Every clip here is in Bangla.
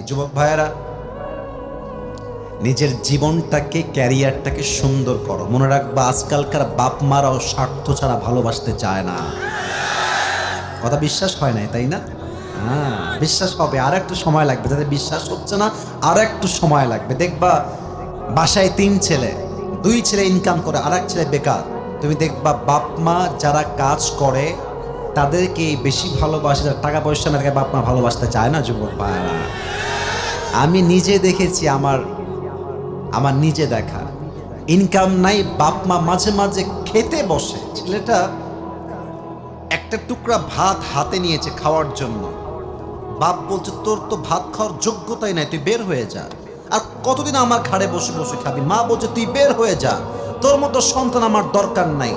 যুবক ভাইয়েরা, নিজের জীবনটাকে, ক্যারিয়ারটাকে সুন্দর করো। মনে রাখবা, আজকালকার বাপ মারাও স্বার্থ ছাড়া ভালোবাসতে চায় না। কথা বিশ্বাস হয় নাই, তাই না? হ্যাঁ, বিশ্বাস হবে, আর একটু সময় লাগবে। যাদের বিশ্বাস হচ্ছে না, আর একটু সময় লাগবে। দেখবা বাসায় 3 ছেলে, 2 ছেলে ইনকাম করে, আর 1 ছেলে বেকার। তুমি দেখবা বাপ মা যারা কাজ করে তাদেরকে বেশি ভালোবাসে, যারা টাকা পয়সা না থাকে বাপ মা ভালোবাসতে চায় না। যুবক ভাইরা, আমি নিজে দেখেছি, আমার নিজে দেখা। ইনকাম নাই, বাপ মা মাঝে মাঝে খেতে বসে, ছেলেটা একটা টুকরা ভাত হাতে নিয়েছে খাওয়ার জন্য, বাপ বলছে তোর তো ভাত খাওয়ার যোগ্যতাই নাই, তুই বের হয়ে যা। আর কতদিন আমার ঘাড়ে বসে বসে খাবি? মা বলছে তুই বের হয়ে যা, তোর মতো সন্তান আমার দরকার নাই।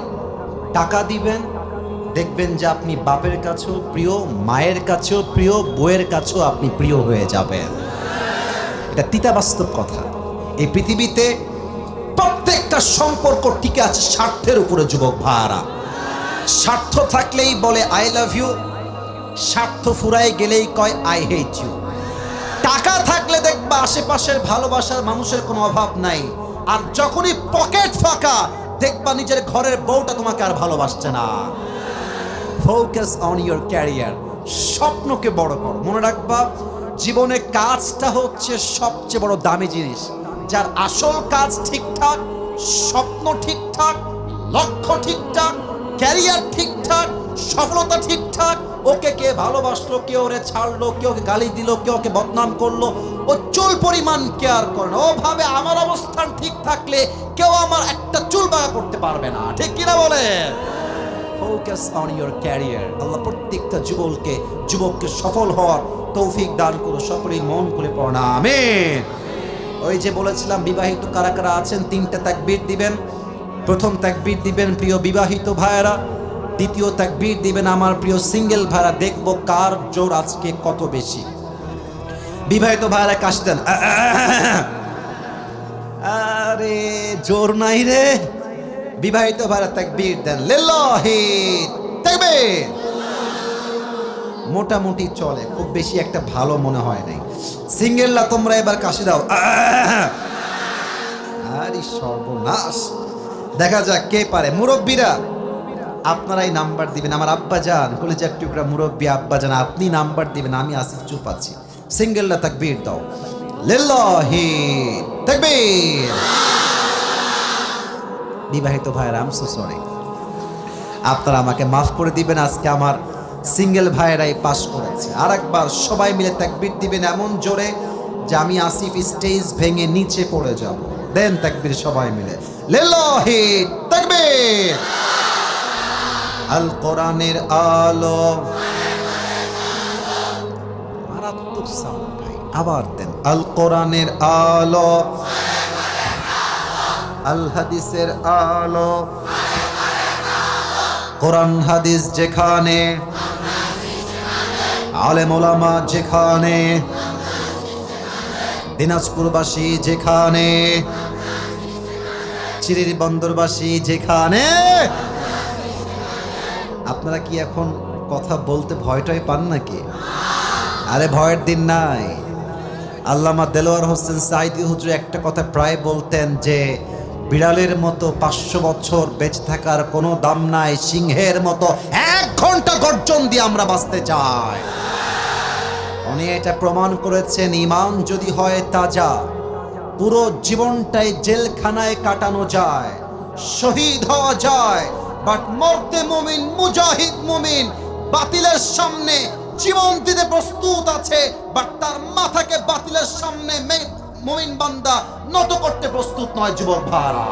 টাকা দিবেন, দেখবেন যে আপনি বাপের কাছেও প্রিয়, মায়ের কাছেও প্রিয়, বউয়ের কাছেও আপনি প্রিয় হয়ে যাবেন। এটা তিতা বাস্তব কথা। এই পৃথিবীতে প্রত্যেকটা সম্পর্ক টিকে আছে স্বার্থের উপরে। যুবক ভাইরা, স্বার্থ থাকলেই বলে আই লাভ ইউ, স্বার্থ ফুরায় গেলেই কয় আই হেট ইউ। টাকা থাকলে দেখবা আশেপাশের ভালোবাসার মানুষের কোনো অভাব নাই, আর যখনই পকেট ফাঁকা দেখবা নিজের ঘরের বউটা তোমাকে আর ভালোবাসছে না। ফোকাস অন ইউর ক্যারিয়ার, স্বপ্নকে বড় করো। মনে রাখবা, জীবনে কাজটা হচ্ছে সবচেয়ে বড় দামি জিনিস। যার আসল কাজ ঠিকঠাক, স্বপ্ন ঠিকঠাক, লক্ষ্য ঠিকঠাক, ক্যারিয়ার ঠিকঠাক, সফলতা ঠিকঠাক, ওকে কে ভালোবাসলো, কেউ ওরে ছাড়লো, কেউ ওকে গালি দিল, কেউ ওকে বদনাম করলো, ও চুল পরিমাণ কেয়ার করে না। ও ভাবে আমার অবস্থান ঠিক থাকলে কেউ আমার একটা চুল বাঁকা করতে পারবে না। ঠিক কিনা বলে? Focus on your career. Allah প্রত্যেকটা যুবককে সফল হওয়ার তৌফিক দান করো। সকলেই মন খুলে পড়ো না আমিন। ওই যে বলেছিলাম, বিবাহিত কারা কারা আছেন 3টা তাকবীর দিবেন। প্রথম তাকবীর দিবেন প্রিয় বিবাহিত ভাইয়েরা, দ্বিতীয় তাকবীর দিবেন আমার প্রিয় সিঙ্গেল ভাইয়েরা। দেখবো কার জোর আজকে কত বেশি। বিবাহিত ভাইয়েরা কাশি দেন। আরে জোর নাই রে। বিবাহিত ভাইয়েরা তাকবীর দেন। লিল্লাহি তাকবীর। মোটামুটি চলে, খুব বেশি একটা ভালো মনে হয় নাই। সিঙ্গেলরা তোমরা এবার কাশি দাও। আরে সর্বনাশ। দেখা যাক কে পারে। মুরব্বীরা আপনারাই নাম্বার দিবেন। আমার আব্বা যান, কলিজার টুকরা মুরব্বী আব্বা যান, আপনি নাম্বার দিবেন, আমি আসিফ চুপ আছি। সিঙ্গেলরা তাকবীর দাও। লিল্লাহি তাকবীর। বিবাহিত ভাইরা, আই এম সো সরি, আপনারা আমাকে মাফ করে দিবেন। আজকে আমার সিঙ্গেল ভাইয়েরাই পাস করেছে। আর একবার সবাই মিলে তাকবীর দিবেন এমন জোরে যে আমি আসিফ স্টেজ ভেঙে নিচে পড়ে যাব। দেন তাকবীর সবাই মিলে। লিল্লাহি তাকবীর। আল কোরআনের আলো। মারাত্মক সাউন্ড ভাই, আবার দেন। আল কোরআনের আলো, আল হাদিসের আলো। কোরআন হাদিস যেখানে, আলেম ওলামা যেখানে, দিনাজপুরবাসী যেখানে, চিরির বন্দরবাসী যেখানে। আপনারা কি এখন কথা বলতে ভয়টাই পান নাকি? আরে ভয়ের দিন নাই। আল্লামা দেলোয়ার হোসেন সাঈদী হুজুর একটা কথা প্রায় বলতেন যে বিড়ালের মতো 500 বছর বেঁচে থাকার কোনো দাম নাই, সিংহের মতো 1 ঘন্টা গর্জন দিয়ে আমরা বাঁচতে চাই। উনি এটা প্রমাণ করেছেন, ঈমান যদি হয় তাজা, পুরো জীবনটাই জেলখানায় কাটানো যায়, শহীদ হওয়া যায়, বাট মরতে মুমিন, মুজাহিদ মুমিন বাতিলের সামনে জীবন দিতে প্রস্তুত আছে, বাট তার মাথাকে বাতিলের সামনে মুমিন বান্দা নত করতে প্রস্তুত নয়। যুবক ভাইরা,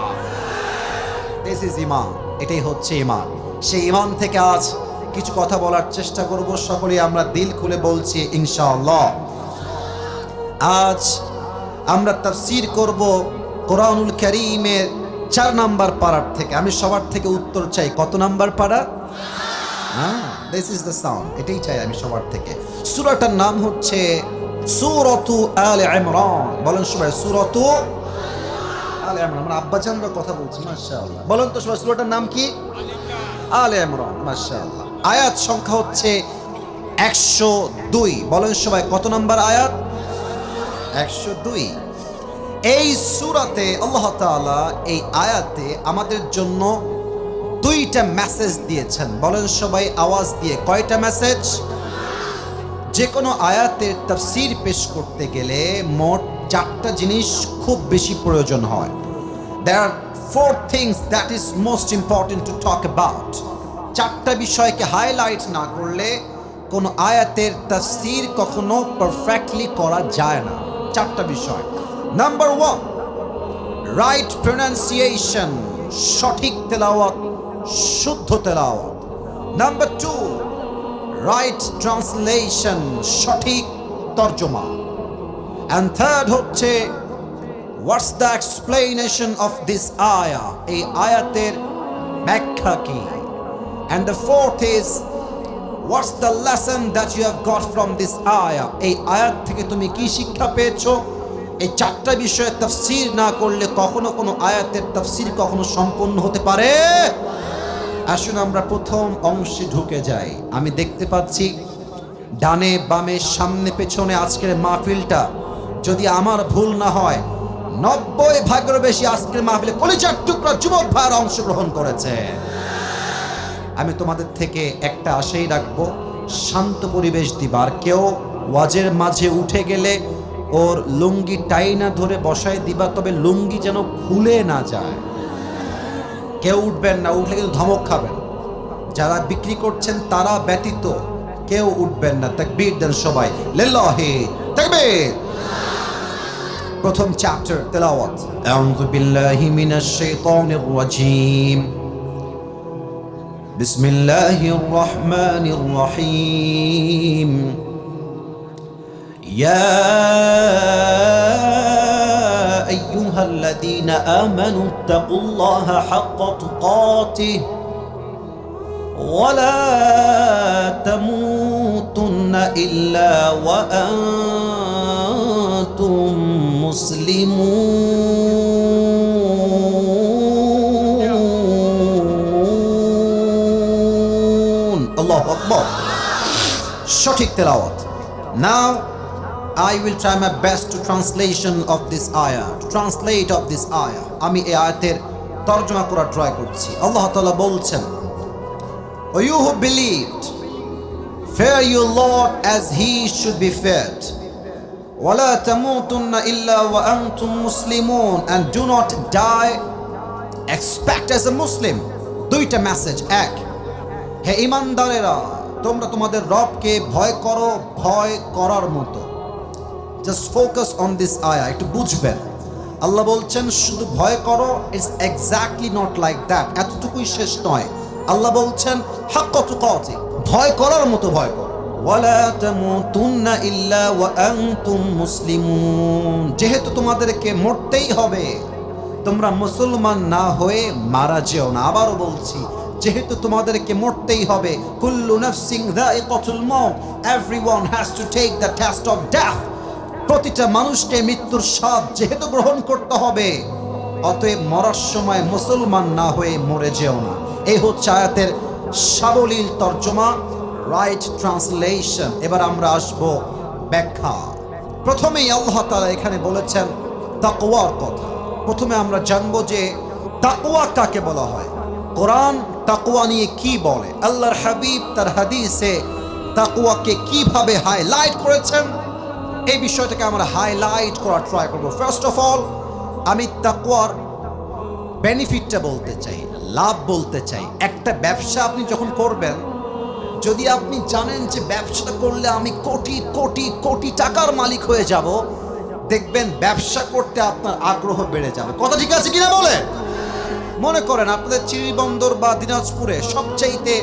দিস ইজ ঈমান। এটাই হচ্ছে ঈমান। সেই ঈমান থেকে আজ কিছু কথা বলার চেষ্টা করব। সকলেই আমরা দিল খুলে বলছি ইনশাআল্লাহ। আজ আমরা তাফসীর করব কোরআনুল কারীমের 4 নাম্বার পারার থেকে। আমি সবার থেকে উত্তর চাই, কত নাম্বার পারা? This is the sound. এটাই চাই আমি সবার থেকে। সূরাটার নাম হচ্ছে সূরাতু আলে ইমরান। বলেন সবাই, সূরাতু আলে ইমরান। আমরা আব্বাজানরা কথা বলছি, মাশাআল্লাহ। বলেন তো সবাই, সূরাটার নাম কি? আলে ইমরান, মাশাআল্লাহ। আয়াত সংখ্যা হচ্ছে 102। বলেন সবাই, কত নাম্বার আয়াত? 102। এই সূরাতে আল্লাহ তাআলা এই আয়াতে আমাদের জন্য দুইটা মেসেজ দিয়েছেন। বলেন সবাই আওয়াজ দিয়ে, কয়টা মেসেজ? যে কোনো আয়াতের তাফসীর পেশ করতে গেলে মোট চারটা জিনিস খুব বেশি প্রয়োজন হয়। There are four things that is most important to talk about. চারটা বিষয়কে হাইলাইট না করলে কোনো আয়াতের তাফসীর কখনো পারফেক্টলি করা যায় না। চারটা বিষয়। নাম্বার 1, রাইট প্রনাউন্সিয়েশন, সঠিক তেলাওয়াত, শুদ্ধ তেলাওয়াত। নাম্বার 2, রাইট ট্রান্সলেশন, সঠিক তর্জমা। And third হচ্ছে what's the explanation of this ayah, এই আয়াতের ব্যাখ্যা কি। And the fourth is what's the lesson that you have got from this ayah, এই আয়াত থেকে তুমি কি শিক্ষা পেয়েছো। এই চারটা বিষয়ে তাফসীর না করলে কখনো কোনো আয়াতের তাফসীর কখনো সম্পূর্ণ হতে পারে। আসুন আমরা প্রথম অংশে ঢুকে যাই। আমি দেখতে পাচ্ছি ডানে বামে সামনে পেছনে আজকের মাহফিলটা, যদি আমার ভুল না হয় 90% বেশি আজকের মাহফিলে কলিজার টুকরা যুবক ভাইরা অংশগ্রহণ করেছে। আমি তোমাদের থেকে একটা আশাই রাখবো, শান্ত পরিবেশ দিবার। কেউ ওয়াজের মাঝে উঠে গেলে ওর লুঙ্গি টাইনা ধরে বসায় দিবা, তবে লুঙ্গি যেন খুলে না যায়। কেউ উঠবেন না, উঠলে কিন্তু ধমক খাবেন। যারা বিক্রি করছেন তারা ব্যতীত কেউ উঠবেন না। তাকবীর দেন সবাই, লিল্লাহি তাকবীর। প্রথম চ্যাপ্টার তেলাওয়াত। আউযু বিল্লাহি মিনাশ শাইতানির রাজীম। বিসমিল্লাহির রহমানির রহিম। ইয়া আইয়ুহাল্লাযীনা আমানু তাকুল্লাহা হাক্কা তুকাতিহি ওয়া লা তামুতুন্না ইল্লা ওয়া আনতুম মুসলিমুন। আল্লাহু আকবার। সঠিক তেলাওয়াত। Now I will try my best to translation of this ayah, to translate of this ayah. আমি এই আয়াতের তরজমা করার ট্রাই করছি। আল্লাহ তাআলা বলছেন, O you who believed, fear your Lord as he should be feared. وَلَا تَمُوتُنَّ إِلَّا وَأَنْتُمْ مُسْلِمُونَ, and do not die except as a Muslim. দুইটা মেসেজ। এক, হে ঈমানদারেরা, তোমরা তোমাদের রবকে ভয় করো ভয় করার মতো। জাস্ট ফোকাস অন দিস আয়াহ, একটু বুঝবেন। আল্লাহ বলছেন শুধু ভয় করো, it's exactly not like that, এতটুকুই শেষ নয়। আল্লাহ বলছেন হাক্কা তুকাতি, ভয় করার মতো ভয় করো। ওয়ালা তামুতুন্না ইল্লা ওয়া আনতুম মুসলিমুন, যেহেতু তোমাদেরকে মরতেই হবে, তোমরা মুসলমান না হয়ে মারা যেও না। আবারও বলছি, যেহেতু তোমাদেরকে মরতেই হবে, কুল্লু নাফসিন যায়িকাতুল মাউত, everyone has to take the test of death. প্রতিটা মানুষকে মৃত্যুর স্বাদ যেহেতু গ্রহণ করতে হবে, অতএব মরার সময় মুসলমান না হয়ে মরে যেও না। এই হচ্ছে আয়াতের সাবলীল তর্জমা, রাইট ট্রান্সলেশন। এবার আমরা আসব ব্যাখ্যা। প্রথমেই আল্লাহ তাআলা এখানে বলেছেন তাকওয়ার কথা। প্রথমে আমরা জানবো যে তাকওয়া কাকে বলা হয়, কোরআন তাকওয়া নিয়ে কি বলে, আল্লাহর হাবিব তার হাদিসে তাকওয়াকে কিভাবে হাইলাইট করেছেন, এই বিষয়টাকে আমরা হাইলাইট করার ট্রাই করব। ফার্স্ট অফ অল আমি তাকওয়ার বেনিফিটটা বলতে চাই, লাভ বলতে চাই। একটা ব্যবসা আপনি যখন করবেন, যদি আপনি জানেন যে ব্যবসাটা করলে আমি কোটি কোটি কোটি টাকার মালিক হয়ে যাব, দেখবেন ব্যবসা করতে আপনার আগ্রহ বেড়ে যাবে। কথা ঠিক আছে কিনা বলে? মনে করেন আপনাদের চিরিবন্দর বা দিনাজপুরে সবচাইতে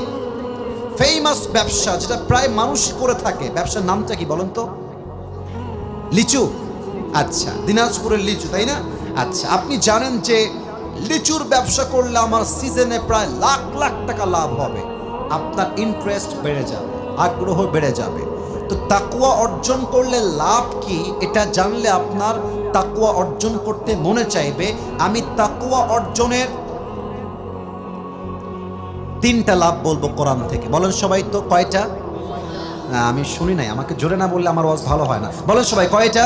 ফেমাস ব্যবসা, যেটা প্রায় মানুষ করে থাকে, ব্যবসার নামটা কি বলেন তো? লিচু। আচ্ছা, দিনাজপুরের লিচু, তাই না? আচ্ছা, আপনি জানেন যে লিচুর ব্যবসা করলে আমার সিজনে প্রায় লাখ লাখ টাকা লাভ হবে, আপনার ইন্টারেস্ট বেড়ে যাবে, আগ্রহ বেড়ে যাবে। তো তাকওয়া অর্জন করলে লাভ কি, এটা জানলে আপনার তাকওয়া অর্জন করতে মনে চাইবে। আমি তাকওয়া অর্জনের 3টা লাভ বলবো কোরআন থেকে। বলেন সবাই তো কয়টা? আমি শুনি নাই, আমাকে জোরে না বললে আমার ওয়াজ ভালো হয় না। বলেন সবাই কয়টা?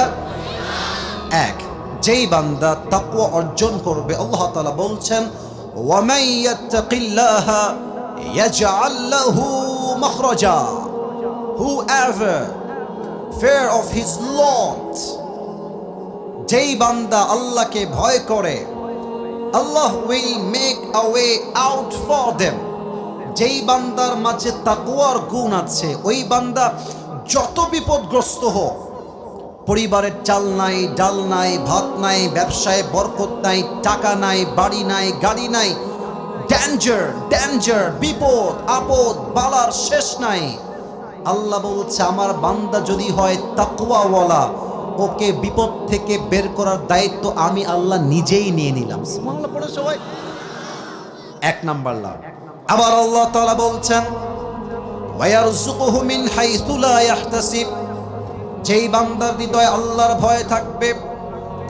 এক, যেই বান্দা তাকওয়া অর্জন করবে, আল্লাহ তাআলা বলছেন ওয়ামান ইয়াত্তাকিল্লাহা ইয়াজআল লাহু মাখরাজা, whoever fear of his Lord, যেই বান্দা আল্লাহকে ভয় করে, আল্লাহ will make a way out for them। যেই বান্দার মাঝে তাকওয়ার গুণ আছে, ওই বান্দা যত বিপদগ্রস্ত হোক, পরিবারের চাল নাই, ডাল নাই, ভাত নাই, ব্যবসায় বরকত নাই, টাকা নাই, বাড়ি নাই, গাড়ি নাই, ডেঞ্জার ডেঞ্জার, বিপদ আপদ বালার শেষ নাই, আল্লাহ বলছে আমার বান্দা যদি হয় তাকওয়াওয়ালা, ওকে বিপদ থেকে বের করার দায়িত্ব আমি আল্লাহ নিজেই নিয়ে নিলাম। সুবহানাল্লাহ পড়ে সবাই। এক নাম্বার লাভ। আবার আল্লাহ তাআলা বলছেন ওয়ায়ারযুকুহু মিন হাইসু লা ইয়াহতাসিব, যেই বান্দার হৃদয়ে আল্লাহর ভয় থাকবে,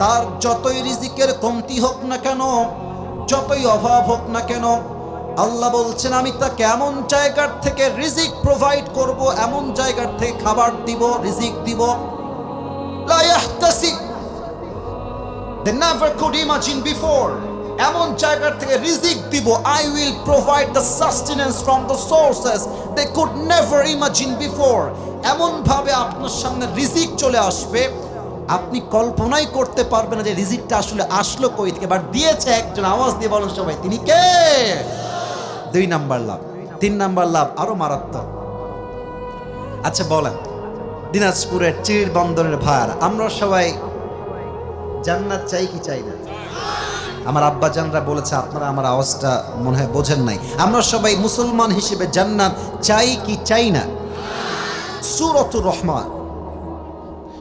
তার যতই রিজিকের কমতি হোক না কেন, যতই অভাব হোক না কেন, আল্লাহ বলছেন আমি তাকে এমন জায়গার থেকে রিজিক প্রোভাইড করব, এমন জায়গার থেকে খাবার দিব, রিজিক দিব, লা ইয়াহতাসিব, they never could imagine before, এমন জায়গার থেকে রিজিক দিব, I will provide the sustenance from the sources they could never imagine before। এমন ভাবে আপনার সামনে রিজিক চলে আসবে, আপনি কল্পনাই করতে পারবেন না যে রিজিকটা আসলে আসলো কই থেকে, বাট দিয়েছে একজন। আওয়াজ দিয়ে বলেন সবাই, তিনি কে? দুই নাম্বার লাভ। তিন নাম্বার লাভ আরো মারাত্মক। আচ্ছা বলেন, দিনাজপুরের চিড় বন্দরের ভাইয়ারা, আমরা সবাই জান্নাত চাই কি চাই না? আমার আব্বা জানরা বলেছে, আপনারা আমার আওয়াজটা মনে হয় বোঝেন নাই, আমরা সবাই মুসলমান হিসেবে জান্নাত চাই কি চাই না? সূরাতুর রহমান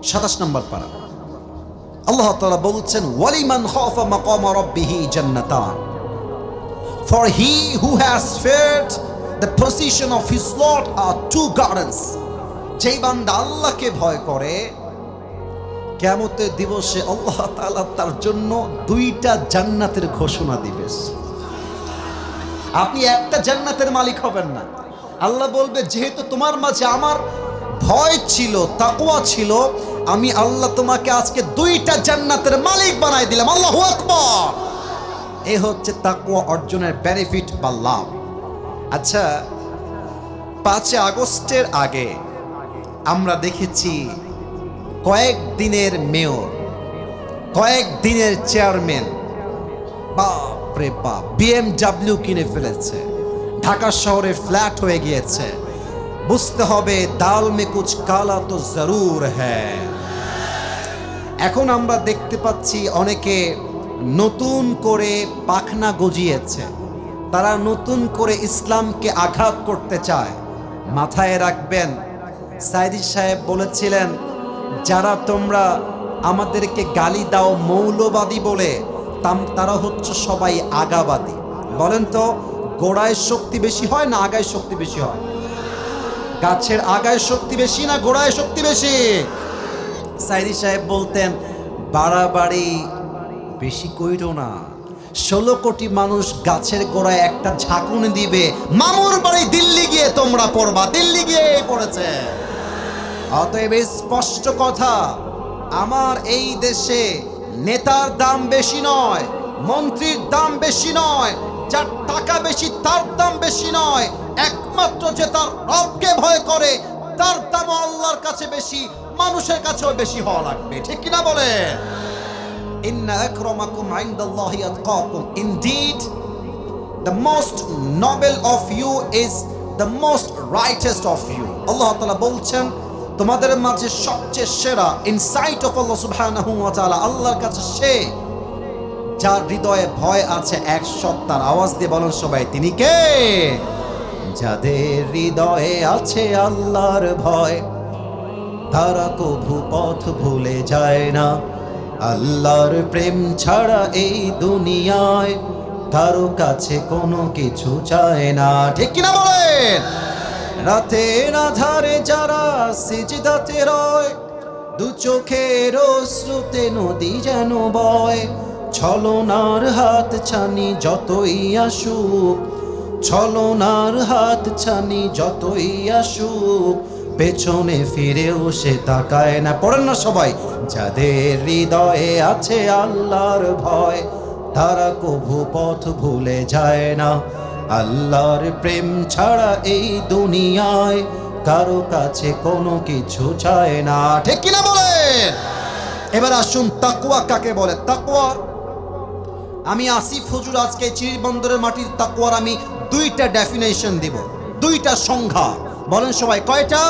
27 নম্বর পারা আল্লাহ তাআলা বলছেন ওয়ালিমান খাফা মাকামা রাব্বিহি জান্নাতান, for he who has feared the position of his Lord are two gardens। যেই বান্দা আল্লাহকে ভয় করে, কিয়ামতের দিবসে আল্লাহ তাআলা তার জন্য দুইটা জান্নাতের ঘোষণা দিবে। আপনি একটা জান্নাতের মালিক হবেন না, আল্লাহ বলবে যেহেতু তোমার মাঝে আমার ভয় ছিল, তাকওয়া ছিল, আমি আল্লাহ তোমাকে আজকে দুইটা জান্নাতের মালিক বানাই দিলাম। আল্লাহু আকবার। এই হচ্ছে তাকওয়া অর্জনের বেনিফিট বা লাভ। আচ্ছা, 5 আগস্টের আগে আমরা দেখেছি কয়েকদিনের মেয়র, কয়েকদিনের চেয়ারম্যান, বাপ রে বাপ, BMW কিনে ফেলেছে, ঢাকা শহরে ফ্ল্যাট হয়ে গিয়েছে। বুঝতে হবে দাল মে কুছ কালা তো জরুর হ্যায়। এখন আমরা দেখতে পাচ্ছি অনেকে নতুন করে পাখনা গজিয়েছে, তারা নতুন করে ইসলামকে আঘাত করতে চায়। মাথায় রাখবেন, সাইদি সাহেব বলেছিলেন যারা তোমরা আমাদেরকে গালি দাও মৌলবাদী বলে, তারা হচ্ছে সবাই আগাবাদী। বলেন তো, গোড়ায় শক্তি বেশি হয় না আগায় শক্তি বেশি হয়? গাছের আগায় শক্তি বেশি না গোড়ায় শক্তি বেশি? সাইদি সাহেব বলতেন বাড়াবাড়ি বেশি কইরো না, 16 কোটি মানুষ গাছের গোড়ায় একটা ঝাঁকুনি দিবে, মামুর বাড়ি দিল্লি গিয়ে তোমরা পড়বা, দিল্লি গিয়ে পড়েছে। অতএব স্পষ্ট কথা, আমার এই দেশে নেতার দাম বেশি নয়, মন্ত্রীর দাম বেশি নয়, যার টাকা বেশি তার দাম বেশি নয়, একমাত্র যে তার রবকে ভয় করে তার দাম আল্লাহর কাছে বেশি, মানুষের কাছেও বেশি হওয়া লাগবে। ঠিক কিনা বলে? ইন্না আকরামাকুম ইনদাল্লাহি আতকাকুম, indeed the most noble of you is the most righteous of you। আল্লাহ তাআলা বলছেন তোমাদের মাঝে সবচেয়ে সেরা ইনসাইট অফ আল্লাহ সুবহানাহু ওয়া তাআলা, আল্লাহর কাছে সে যার হৃদয়ে ভয় আছে এক সত্তার। আওয়াজ দিয়ে বলেন সবাই, তিনি কে? যাদের হৃদয়ে আছে আল্লাহর ভয়, তারা কভু পথ ভুলে যায় না। আল্লাহর প্রেম ছাড়া এই দুনিয়ায় কারো কাছে কোনো কিছু চায় না। ঠিক কিনা বলেন? রাতের আধারে যারা সিজদাতে রয়, দু চোখের অশ্রুতে নদী যেন বয়, ছলনার হাত ছানি যতই আসুক, ছলনার হাত ছানি যতই আসুক, পেছনে ফিরেও সে তাকায় না। পড়েন না সবাই, যাদের হৃদয়ে আছে আল্লাহর ভয় তারা কভু পথ ভুলে যায় না। আল্লাহর প্রেম ছাড়া এই দুনিয়ায় কারো কাছে কোনো কিছু চায় না। ঠিক কিনা বলেন? এবার আসুন, তাকওয়া কাকে বলে? তাকওয়া, আমি আসিফ হুজুর আজকে চিরিবন্দরের মাটির তাকওয়ার আমি দুইটা ডেফিনেশন দিব, দুইটা সংজ্ঞা। বলেন সবাই, কয়টা?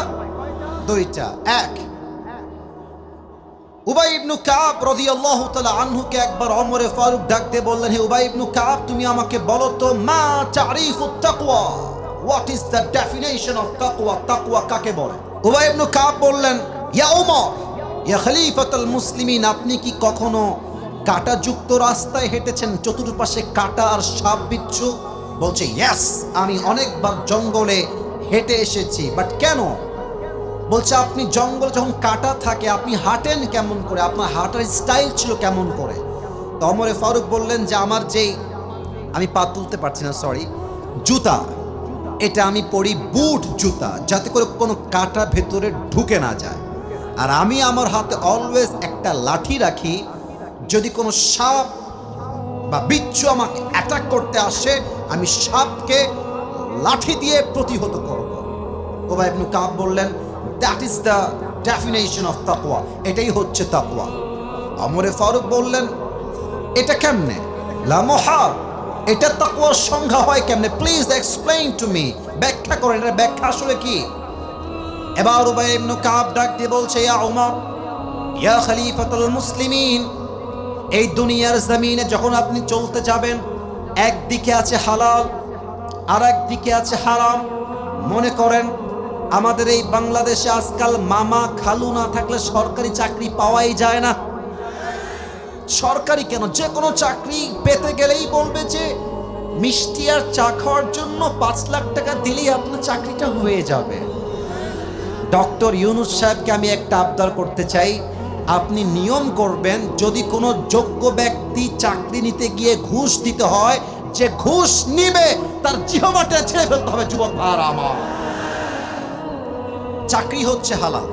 দুইটা। এক, উবাই ইবনু কাব রাদিয়াল্লাহু তাআলা আনহুকে একবার ওমর ফারুক ডাক দিয়ে বললেন, হে উবাই ইবনু কাব, তুমি আমাকে বলো তো, মা তারিফুত তাকওয়া, what is the definition of তাকওয়া? তাকওয়া কাকে বলে? উবাই ইবনু কাব বললেন, ইয়া ওমর, ইয়া খলিফাতুল মুসলিমিন, আপনি কি কখনো কাঁটাযুক্ত রাস্তায় হেঁটেছেন, চতুর্পাশে কাঁটা আর সাপ বিচ্ছু? বলছে, ইয়েস, আমি অনেকবার জঙ্গলে হেঁটে এসেছি। বাট কেন? বলছে, আপনি জঙ্গলে যখন কাঁটা থাকে আপনি হাঁটেন কেমন করে, আপনার হাঁটার স্টাইল ছিল কেমন করে? তো ওমর ফারুক বললেন যে আমার যেই, আমি পা তুলতে পারছি না, সরি, জুতা, এটা আমি পরি বুট জুতা, যাতে করে কোনো কাঁটা ভেতরে ঢুকে না যায়। আর আমি আমার হাতে অলওয়েজ একটা লাঠি রাখি, যদি কোনো সাপ বা বিচ্ছু আমাকে অ্যাটাক করতে আসে আমি সাপকে লাঠি দিয়ে প্রতিহত করব। উবাই ইবনে কাব বললেন, that is the definition of তাকওয়া, এটাই হচ্ছে তাকওয়া। ওমর ফারুক বললেন, এটা কেমনে? লা মুহাল, এটা তাকওয়ার সংজ্ঞা হয় কেমনে? প্লিজ এক্সপ্লেইন টু মি, ব্যাখ্যা করেন, এর ব্যাখ্যা আসলে কি? এবার উবাই ইবনে কাব ডাক দিয়ে বলছে, ইয়া ওমর, ইয়া খলিফাতুল মুসলিমিন, এই দুনিয়ার জমিনে যখন আপনি চলতে যাবেন, একদিকে আছে হালাল আর একদিকে আছে হারাম। মনে করেন আমাদের এই বাংলাদেশে আজকাল মামা খালু না থাকলে সরকারি চাকরি পাওয়াই যায় না। সরকারি কেন, যে কোনো চাকরি পেতে গেলেই বলবে যে মিষ্টি আর চা খাওয়ার জন্য 5 লাখ টাকা দিলেই আপনার চাকরিটা হয়ে যাবে। ডক্টর ইউনূস সাহেবকে আমি একটা আবদার করতে চাই, আপনি নিয়ম করবেন, যদি কোনো যোগ্য ব্যক্তি চাকরি নিতে গিয়ে ঘুষ দিতে হয়, যে ঘুষ নিবে তার জিহ্বাটা ছেড়ে ফেলতে হবে। যুবক ভাইরা আমার, চাকরি হচ্ছে হালাল,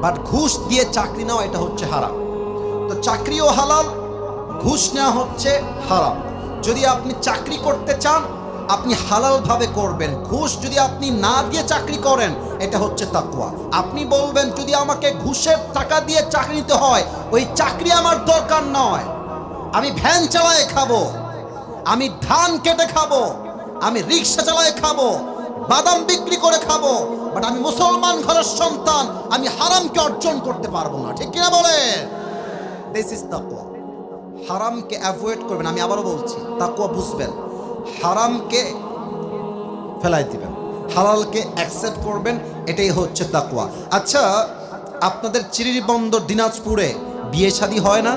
বাট ঘুষ দিয়ে চাকরি নেওয়া এটা হচ্ছে হারাম। তো চাকরিও হালাল, ঘুষ নেওয়া হচ্ছে হারাম। যদি আপনি চাকরি করতে চান আপনি হালাল ভাবে করবেন, ঘুষ যদি আপনি না দিয়ে চাকরি করেন এটা হচ্ছে তাকওয়া। আপনি বলবেন, যদি আমাকে ঘুষের টাকা দিয়ে চাকরি নিতে হয় ওই চাকরি আমার দরকার নয়, আমি ভ্যান চালায় খাবো, আমি ধান কেটে খাবো, আমি রিক্সা চালায় খাবো, বাদাম বিক্রি করে খাবো, বাট আমি মুসলমান ঘরের সন্তান, আমি হারামকে অর্জন করতে পারবো না। ঠিক কিনা বলেন? দিস ইজ তাকওয়া। হারামকে অ্যাভয়েড করবেন। আমি আবারও বলছি, তাকওয়া বুঝবেন, হারামকে ফেলাই দিবেন, হালালকে অ্যাকসেপ্ট করবেন, এটাই হচ্ছে তাকওয়া। আচ্ছা, আপনাদের চিরিরবন্দর দিনাজপুরে বিয়ে শাদী হয় না?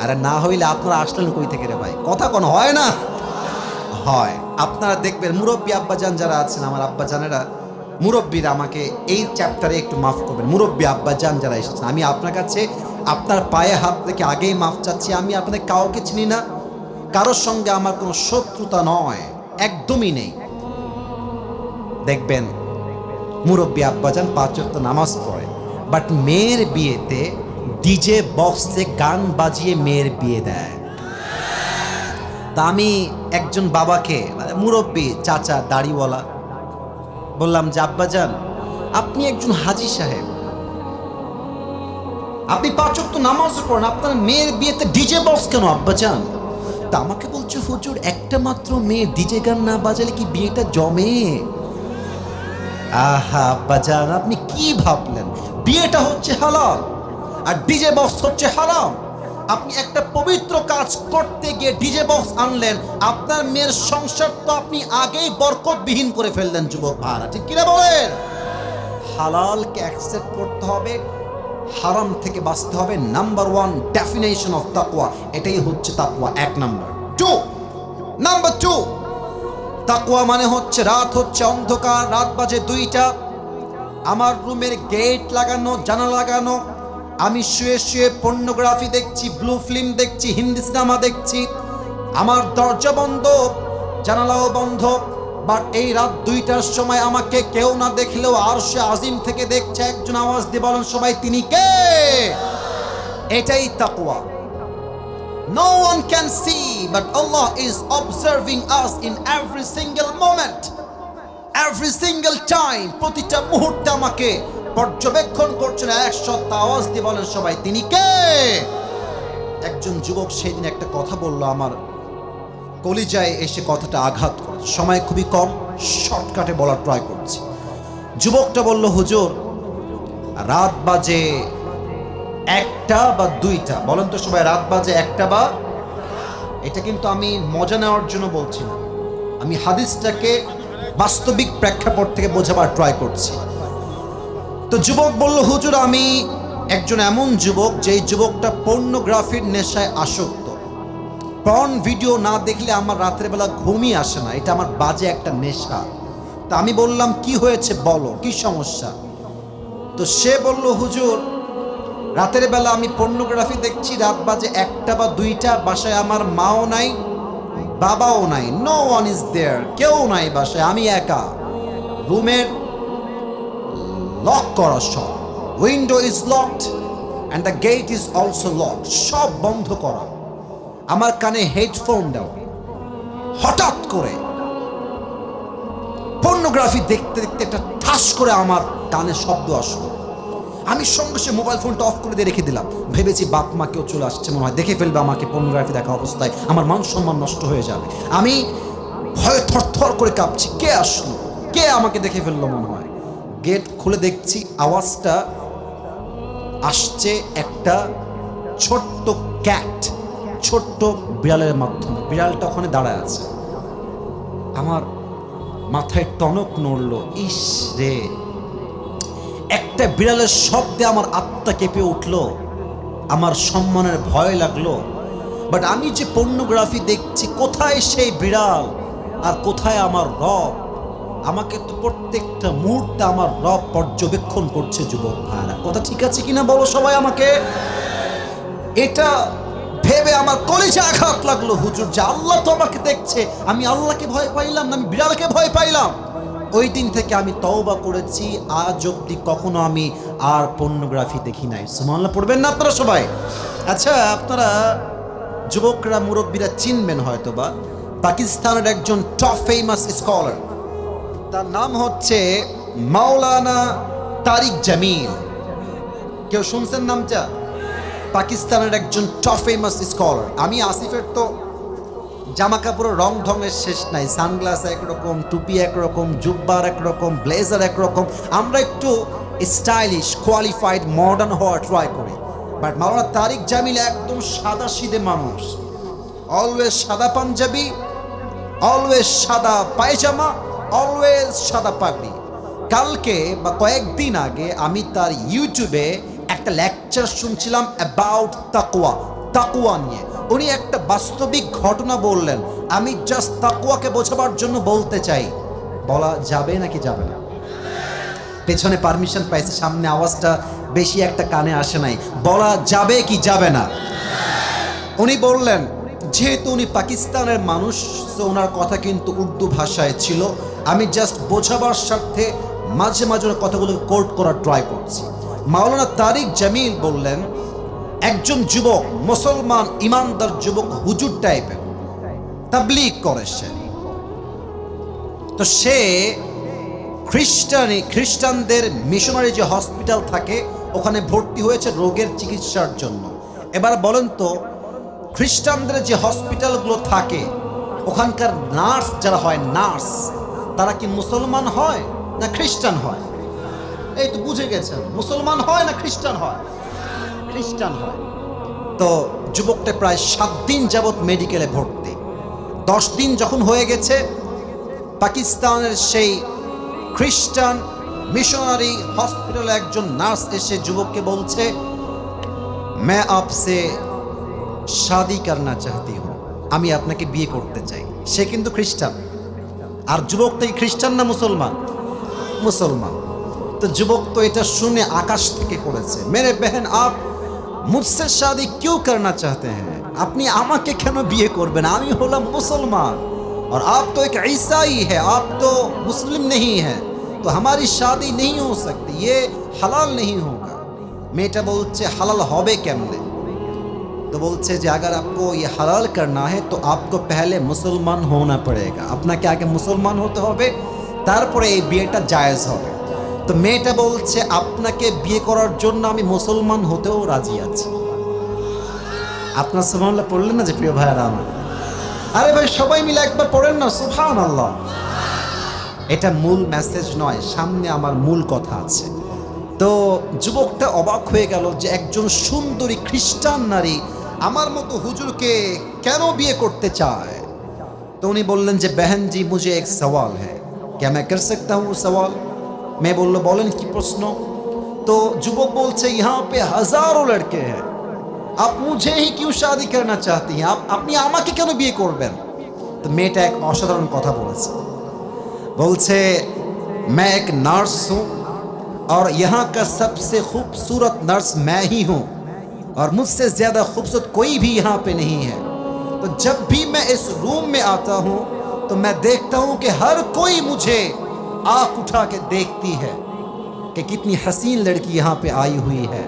আরে না হইলে আপনারা আসলেন কই থেকে রে ভাই? কথা কোন হয় না? হয়। আপনারা দেখবেন মুরব্বী আব্বাজান যারা আছেন, আমার আব্বাজানেরা, মুরব্বীরা, আমাকে এই চ্যাপ্টারে একটু মাফ করবেন, মুরব্বী আব্বাজান যারা এসেছেন, আমি আপনার কাছে আপনার পায়ে হাত রেখে আগেই মাফ চাচ্ছি। আমি আপনাদের কাউকে চিনি না, কারোর সঙ্গে আমার কোনো শত্রুতা নয়, একদমই নেই। দেখবেন মুরব্বী আব্বাজান 5 ওয়াক্ত নামাজ পড়ে, বাট মেয়ের বিয়েতে ডিজে বক্সে গান বাজিয়ে মেয়ের বিয়ে দেয়। তা আমি একজন বাবাকে, মানে মুরব্বী চাচা দাড়িওয়ালা, বললাম যে আব্বাজান, আপনি একজন হাজী সাহেব, আপনি 5 ওয়াক্ত নামাজ পড়েন, আপনার মেয়ের বিয়েতে ডিজে বক্স কেন আব্বাজান? তা আমাকে বলছে, হুজুর একটা মাত্র মেয়ে, ডিজে গান না বাজালে কি বিয়েটা জমে? আহা আব্বাজান, আপনি কি ভাবলেন? বিয়েটা হচ্ছে হালাল আর ডিজে বক্স হচ্ছে হারাম। আপনি একটা পবিত্র কাজ করতে গিয়ে ডিজে বক্স আনলেন, আপনার মেয়ের সংসার তো আপনি আগেই বরকতবিহীন করে ফেললেন। যুবক ভাইরা, ঠিক কিনা বলেন? হালালকে অ্যাকসেপ্ট করতে হবে, হারাম থেকে বাঁচতে হবে। নাম্বার 1 ডেফিনেশন অফ তাকওয়া, এটাই হচ্ছে তাকওয়া। 1 নাম্বার। 2 নাম্বার 2, তাকওয়া মানে হচ্ছে, রাত হচ্ছে অন্ধকার, রাত বাজে 2টা, আমার রুমের গেট লাগানো, জানালা লাগানো, আমি শুয়ে শুয়ে পর্নোগ্রাফি দেখছি, ব্লু ফিল্ম দেখছি, হিন্দি সিনেমা দেখছি, আমার দরজা বন্ধ, জানালাও বন্ধ, বাট এই রাত 2টার সময় আমাকে কেউ না দেখলেও আরশে আজিম থেকে দেখছে একজন। আওয়াজ দিয়ে বলেন সবাই, তিনি কে? এটাই তাকওয়া। No one can see, but Allah is observing us in every single moment, every single time. প্রতিটা মুহূর্তে আমাকে পর্যবেক্ষণ করছেন। একসাথে আওয়াজ দিয়ে বলেন সবাই, তিনি কে? একজন যুবক সেদিন একটা কথা বলল, আমার কলিজায় এসে কথাটা আঘাত করে। সময় খুবই কম, শর্টকাটে বলার ট্রাই করছি। যুবকটা বলল, হুজুর রাত বাজে 1টা বা 2টা। বলেন তো সবাই, রাত বাজে 1টা বা, এটা কিন্তু আমি মজা নেওয়ার জন্য বলছি না, আমি হাদিসটাকে বাস্তবিক প্রেক্ষাপট থেকে বোঝাবার ট্রাই করছি। তো যুবক বলল, হুজুর আমি একজন এমন যুবক যেই যুবকটা পর্নোগ্রাফির নেশায় আসক্ত। পর্ন ভিডিও না দেখলে আমার রাতের বেলা ঘুমই আসে না, এটা আমার বাজে একটা নেশা। তা আমি বললাম, কি হয়েছে বলো, কি সমস্যা? তো সে বলল, হুজুর রাতের বেলা আমি পর্নোগ্রাফি দেখছি, রাত বাজে 1টা বা 2টা, বাসায় আমার মাও নাই বাবাও নাই, নো ওয়ান ইজ দেয়ার, কেউ নাই বাসায়, আমি একা। রুমের লক করা, সব window is locked and the gate is also locked, সব বন্ধ করা। আমার কানে হেডফোন দেওয়া। হঠাৎ করে পর্নোগ্রাফি দেখতে দেখতে একটা ঠাস করে আমার কানে শব্দ আসলো। আমি সঙ্গে সঙ্গে মোবাইল ফোনটা অফ করে দিয়ে রেখে দিলাম। ভেবেছি বাপ মা কেউ চলে আসছে, মনে হয় দেখে ফেলবে আমাকে পর্নোগ্রাফি দেখা অবস্থায়, আমার মান সম্মান নষ্ট হয়ে যাবে। আমি ভয়ে থরথর করে কাঁপছি, কে আসলো, কে আমাকে দেখে ফেললো মনে হয়। গেট খুলে দেখছি আওয়াজটা আসছে একটা ছোট্ট ক্যাট, ছোট্ট বিড়ালের মাধ্যমে। বিড়ালটা ওখানে দাঁড়ায় আছে। আমার মাথায় টনক নড়ল, ইস রে, একটা বিড়ালের শব্দে আমার আত্মা কেঁপে উঠল, আমার সম্মানের ভয় লাগলো। বাট আমি যে পর্নোগ্রাফি দেখছি, কোথায় সেই বিড়াল আর কোথায় আমার রব? আমাকে তো প্রত্যেকটা মুহূর্তে আমার রব পর্যবেক্ষণ করছে। যুবক ভাইরা, কথা ঠিক আছে কিনা বলো সবাই আমাকে। এটা ভেবে আমার কলিজা আঘাত লাগলো, হুজুর যে আল্লাহ তো আমাকে দেখছে, আমি আল্লাহকে ভয় পাইলাম না, আমি বিড়ালকে ভয় পাইলাম। ওই দিন থেকে আমি তওবা করেছি, আজ অব্দি কখনো আমি আর পর্নোগ্রাফি দেখি নাই। সুবহানাল্লাহ পড়বেন না আপনারা সবাই? আচ্ছা, আপনারা যুবকরা মুরব্বীরা চিনবেন হয়তো বা, পাকিস্তানের একজন টপ ফেমাস স্কলার, তার নাম হচ্ছে মাওলানা তারিক জামিল। কেউ শুনছেন নামটা? পাকিস্তানের একজন টপ ফেমাস স্কলার। আমি আসিফের তো জামা কাপড়ের রং ঢঙের শেষ নাই, সানগ্লাস একরকম, টুপি একরকম, জুব্বার একরকম, ব্লেজার একরকম। আমরা একটু স্টাইলিশ, কোয়ালিফাইড, মডার্ন হওয়ার ট্রাই করি। বাট মাওলানা তারিক জামিল একদম সাদা সিধে মানুষ। অলওয়েজ সাদা পাঞ্জাবি, অলওয়েজ সাদা পায়জামা, অলওয়েজ সাদা পাগড়ি। কালকে বা কয়েকদিন আগে আমি তার ইউটিউবে একটা লেকচার শুনছিলাম অ্যাবাউট তাকওয়া, তাকওয়া নিয়ে। উনি একটা বাস্তবিক ঘটনা বললেন, আমি জাস্ট তাকওয়াকে বোঝাবার জন্য বলতে চাই। বলা যাবে নাকি যাবে না? পেছনে পারমিশন পাইছে, সামনে আওয়াজটা বেশি একটা কানে আসে নাই। বলা যাবে কি যাবে না? উনি বললেন, যেহেতু উনি পাকিস্তানের মানুষ, তো ওনার কথা কিন্তু উর্দু ভাষায় ছিল। আমি জাস্ট বোঝাবার স্বার্থে মাঝে মাঝে কথাগুলো কোট করার ট্রাই করছি। মাওলানা তারিক জামিল বললেন, একজন যুবক, মুসলমান ইমানদার যুবক, হুজুর টাইপের, তাবলীগ করে সে। তো সে খ্রিস্টানদের মিশনারি যে হসপিটাল থাকে ওখানে ভর্তি হয়েছে রোগের চিকিৎসার জন্য। এবার বলেন তো, খ্রিস্টানদের যে হসপিটালগুলো থাকে ওখানকার নার্স যারা হয়, নার্স তারা কি মুসলমান হয় না খ্রিস্টান হয়? এই তো বুঝে গেছেন, মুসলমান হয় না খ্রিস্টান হয়? খ্রিস্টান হয়। তো যুবকটা প্রায় 7 দিন যাবৎ মেডিকেলে ভর্তি। 10 দিন যখন হয়ে গেছে, পাকিস্তানের সেই খ্রিস্টান মিশনারি হসপিটালে একজন নার্স এসে যুবককে বলছে, मैं आपसे शादी करना चाहती हूँ, আমি আপনাকে বিয়ে করতে চাই। সে কিন্তু খ্রিস্টান। আর যুবক তো খ্রিস্টান না মুসলমান? মুসলমান। তো যুবক তো এটা শুনে আকাশ থেকে পড়েছে, মেরে বহন আপ মুঝসে শাদি কিউ করনা চাহতে হ্যাঁ, আপনি আমাকে কেন বিয়ে করবেন? আমি হলাম মুসলমান। और आप तो एक ईसाई है, आप तो मुस्लिम नहीं है, तो हमारी शादी नहीं हो सकती, ये हलाल नहीं होगा। मेटा बोलছে হালাল হবে কেমনে? तो बोलছে যে अगर आपको ये हलाल करना है तो आपको पहले मुसलमान होना पड़ेगा, আপনাকে আগে মুসলমান হতে হবে, তারপরে এই বিয়েটা জায়েজ হবে। তো মেয়েটা বলছে আপনাকে বিয়ে করার জন্য আমি মুসলমান হতেও রাজি আছি। আপনার সুবহানাল্লাহ পড়লেন না যে প্রিয় ভাইরা আমার? আরে ভাই সবাই মিলে একবার পড়েন না সুবহানাল্লাহ। এটা মূল মেসেজ নয়, সামনে আমার মূল কথা আছে। তো যুবকটা অবাক হয়ে গেল যে একজন সুন্দরী খ্রিস্টান নারী আমার মতো হুজুরকে কেন বিয়ে করতে চায়। তো উনি বললেন যে बहन जी मुझे एक सवाल है, क्या मैं कर सकता हूँ सवाल? मैं বলল বলেন কি প্রশ্ন। তো যুবক বলছে यहाँ पे हजारों लड़के हैं, आप मुझे ही क्यों शादी करना चाहती हैं, আপনি আমাকে কেন বিয়ে করবেন? তো মেয়েটা এক অসাধারণ কথা বলেছে, बोलছে मैं एक नर्स हूँ और यहाँ का सबसे खूबसूरत नर्स मैं ही हूँ और मुझसे ज़्यादा खूबसूरत कोई भी यहाँ पे नहीं है। तो जब भी मैं इस रूम में आता हूँ तो मैं देखता हूँ कि हर कोई मुझे आँख उठा के देखती है कि कितनी हसीन लड़की यहाँ पे आई हुई है,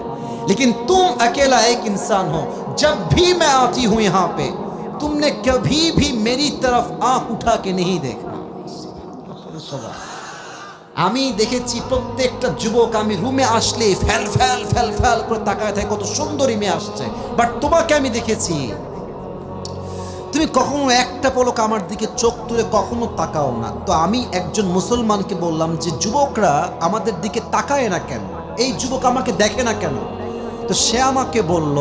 लेकिन तुम अकेला एक इंसान हो, जब भी मैं आती हूँ यहाँ पे तुमने कभी भी मेरी तरफ आँख उठा के नहीं देखा। আমি দেখেছি প্রত্যেকটা যুবক আমি রুমে আসলে ফ্যাল ফ্যাল ফ্যাল ফ্যাল করে তাকায় থাকে কত সুন্দরী মেয়ে আসছে, বাট তোমাকে আমি দেখেছি তুমি কখনো একটা পলক আমার দিকে চোখ তুলে কখনো তাকাও না। তো আমি একজন মুসলমানকে বললাম যে যুবকরা আমাদের দিকে তাকায় না কেন, এই যুবক আমাকে দেখে না কেন? তো সে আমাকে বলল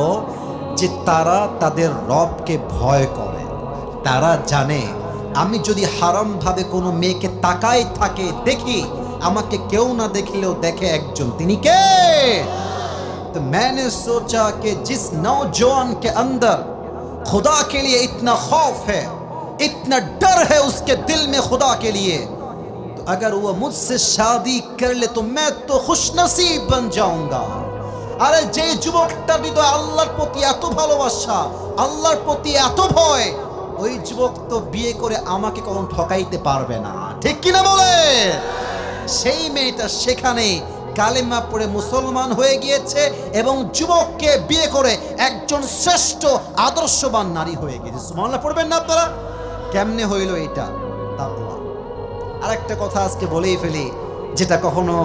যে তারা তাদের রবকে ভয় করে, তারা জানে আমি যদি হারামভাবে কোনো মেয়েকে তাকায় থাকে দেখি, আমাকে কেউ না দেখলেও দেখে একজন, তিনি কে? तो मैंने सोचा कि जिस नौजवान के अंदर खुदा के लिए इतना खौफ है, इतना डर है उसके दिल में खुदा के लिए, तो अगर वो मुझसे शादी कर ले तो मैं तो खुशनसीब बन जाऊंगा। अरे जे যুবকটার হৃদয়ে আল্লাহর প্রতি এত ভালোবাসা, আল্লাহর প্রতি এত ভয়, ওই যুবক তো বিয়ে করে আমাকে কখনো ঠকাইতে পারবে না, ঠিক কিনা বলে? সেই মেয়েটা সেখানে কালেমা পড়ে মুসলমান হয়ে গিয়েছে এবং যুবককে বিয়ে করে একজন শ্রেষ্ঠ আদর্শবান নারী হয়ে গিয়েছে। সুবহানাল্লাহ পড়বেন না আপনারা? কেমনে হইল এটা? তাকওয়া। আরেকটা কথা আজকে বলেই ফেলি, যেটা কখনো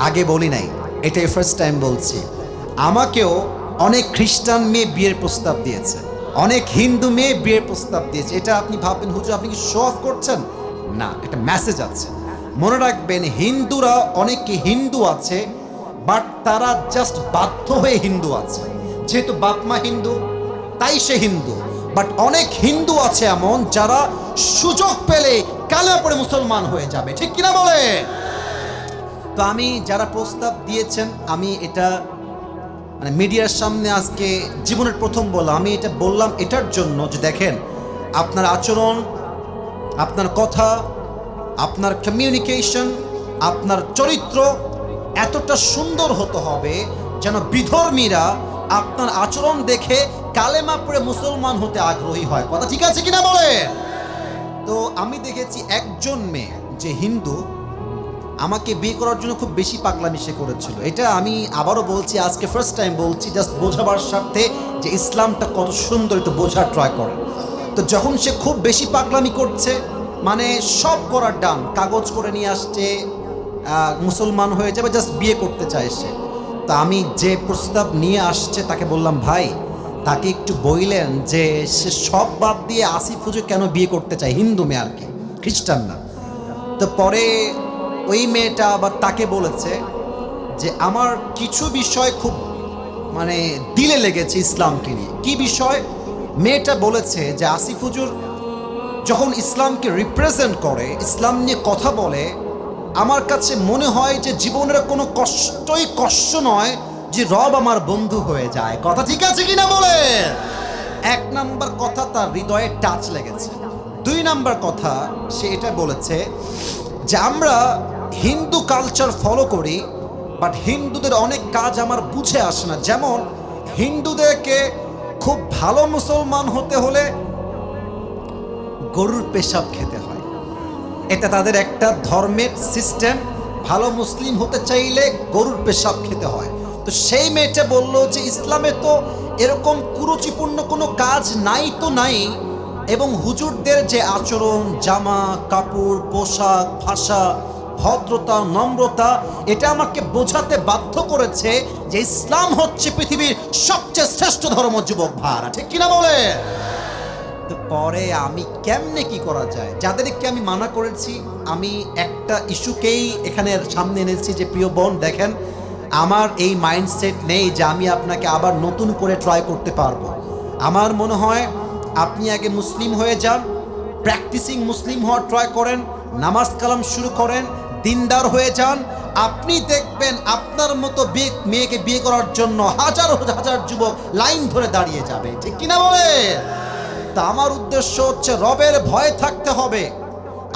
আগে বলি নাই, এটাই ফার্স্ট টাইম বলছি। আমাকেও অনেক খ্রিস্টান মেয়ে বিয়ের প্রস্তাব দিয়েছে, অনেক হিন্দু মেয়ে বিয়ের প্রস্তাব দিয়েছে। এটা আপনি ভাববেন হুজুর আপনি কি শো অফ করছেন? না, এটা মেসেজ আছে। মনে রাখবেন হিন্দুরা অনেকে হিন্দু আছে, বাট তারা জাস্ট বাধ্য হয়ে হিন্দু আছে, যেহেতু বাপ মা হিন্দু তাই সে হিন্দু। বাট অনেক হিন্দু আছে এমন যারা সুযোগ পেলে কালেমা পড়ে মুসলমান হয়ে যাবে, ঠিক কিনা বলে? তো আমি যারা প্রস্তাব দিয়েছেন আমি এটা মানে মিডিয়ার সামনে আজকে জীবনের প্রথম বললাম, আমি এটা বললাম এটার জন্য যে দেখেন আপনার আচরণ, আপনার কথা, আপনার কমিউনিকেশন, আপনার চরিত্র এতটা সুন্দর হতে হবে যেন বিধর্মীরা আপনার আচরণ দেখে কালেমা পড়ে মুসলমান হতে আগ্রহী হয়। কথা ঠিক আছে কিনা বলে? তো আমি দেখেছি একজন মেয়ে যে হিন্দু আমাকে বিয়ে করার জন্য খুব বেশি পাগলামি সে করেছিল। এটা আমি আবারও বলছি, আজকে ফার্স্ট টাইম বলছি, জাস্ট বোঝাবার স্বার্থে যে ইসলামটা কত সুন্দর একটু বোঝার ট্রাই করে। তো যখন সে খুব বেশি পাগলামি করছে, মানে সব করার ডান, কাগজ করে নিয়ে আসছে, মুসলমান হয়ে যাবে, জাস্ট বিয়ে করতে চায় সে। তা আমি যে প্রস্তাব নিয়ে আসছে তাকে বললাম ভাই তাকে একটু বললেন যে সে সব বাদ দিয়ে আসিফ হুজুর কেন বিয়ে করতে চায়, হিন্দু মেয়ে আর কি, খ্রিস্টান না। তো পরে ওই মেয়েটা আবার তাকে বলেছে যে আমার কিছু বিষয় খুব মানে দিলে লেগেছে ইসলামকে নিয়ে। কি বিষয়? মেয়েটা বলেছে যে আসিফ হুজুর যখন ইসলামকে রিপ্রেজেন্ট করে, ইসলাম নিয়ে কথা বলে, আমার কাছে মনে হয় যে জীবনের কোনো কষ্টই কষ্ট নয় যে রব আমার বন্ধু হয়ে যায়। কথা ঠিক আছে কিনা বলে? এক নাম্বার কথা তার হৃদয়ে টাচ লেগেছে। দুই নাম্বার কথা সে এটা বলেছে যে আমরা হিন্দু কালচার ফলো করি, বাট হিন্দুদের অনেক কাজ আমার বুঝে আসে না। যেমন হিন্দুদেরকে খুব ভালো মুসলমান হতে হলে গরুর পেশাব খেতে হয়। এটা তাদের একটা ধর্মের সিস্টেম। ভালো মুসলিম হতে চাইলে গরুর পেশাব খেতে হয়। তো সেই মেয়েটা বলল যে ইসলামে তো এরকম কুরুচিপূর্ণ কোনো কাজ নাই তো নাই, এবং হুজুরদের যে আচরণ, জামা কাপড়, পোশাক, ভাষা, ভদ্রতা, নম্রতা, এটা আমাকে বোঝাতে বাধ্য করেছে যে ইসলাম হচ্ছে পৃথিবীর সবচেয়ে শ্রেষ্ঠ ধর্ম। যুবক ভাড়া ঠিক কিনা বলে? তো পরে আমি কেমনে কি করা যায়, যাদেরকে আমি মানা করেছি, আমি একটা ইস্যুকেই এখানে সামনে এনেছি যে প্রিয় বোন দেখেন, আমার এই মাইন্ডসেট নেই যে আমি আপনাকে আবার নতুন করে ট্রাই করতে পারবো। আমার মনে হয় আপনি আগে মুসলিম হয়ে যান, প্র্যাকটিসিং মুসলিম হওয়ার ট্রাই করেন, নামাজ কালাম শুরু করেন, দিনদার হয়ে যান। আপনি দেখবেন আপনার মতো মেয়েকে বিয়ে করার জন্য হাজার হাজার যুবক লাইন ধরে দাঁড়িয়ে যাবে। ঠিক কিনা বলে? তা আমার উদ্দেশ্য হচ্ছে রবের ভয় থাকতে হবে,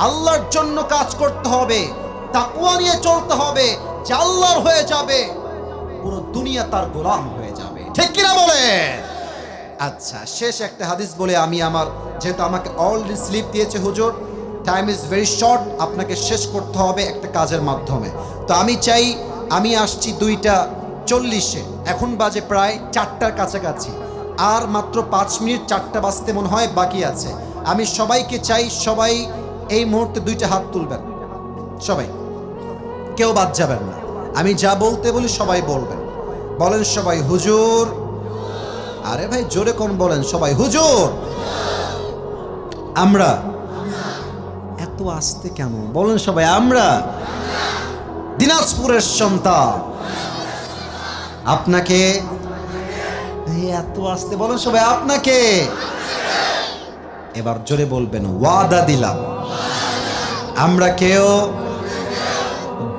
আল্লাহর জন্য কাজ করতে হবে, তাকওয়া নিয়ে চলতে হবে, যে আল্লাহর হয়ে যাবে পুরো দুনিয়া তার গোলাম হয়ে যাবে। ঠিক কিনা বলে? আচ্ছা, শেষ একটা হাদিস বলে আমি আমার, যেহেতু আমাকে অলরেডি স্লিপ দিয়েছে হুজুর, টাইম ইজ ভেরি শর্ট, আপনাকে শেষ করতে হবে একটা কাজের মাধ্যমে। তো আমি চাই, আমি আসছি 2:40, এখন বাজে প্রায় 4টার কাছাকাছি, আর মাত্র 5 মিনিট 4টা বাজতে মনে হয় বাকি আছে। আমি সবাইকে চাই, সবাই এই মুহূর্তে 2টা হাত তুলবেন, সবাই, কেউ বাদ যাবেন না। আমি যা বলতে বলি সবাই বলবেন। বলেন সবাই হুজুর। আরে ভাই জোরে কোন বলেন সবাই হুজুর। আমরা। এত আস্তে কেন বলেন সবাই? আমরা দিনাজপুরের সন্তান। আপনাকে এত আস্তে বলেন সবাই, আপনাকে। এবার জোরে বলবেন, ওয়াদা দিলাম আমরা কেউ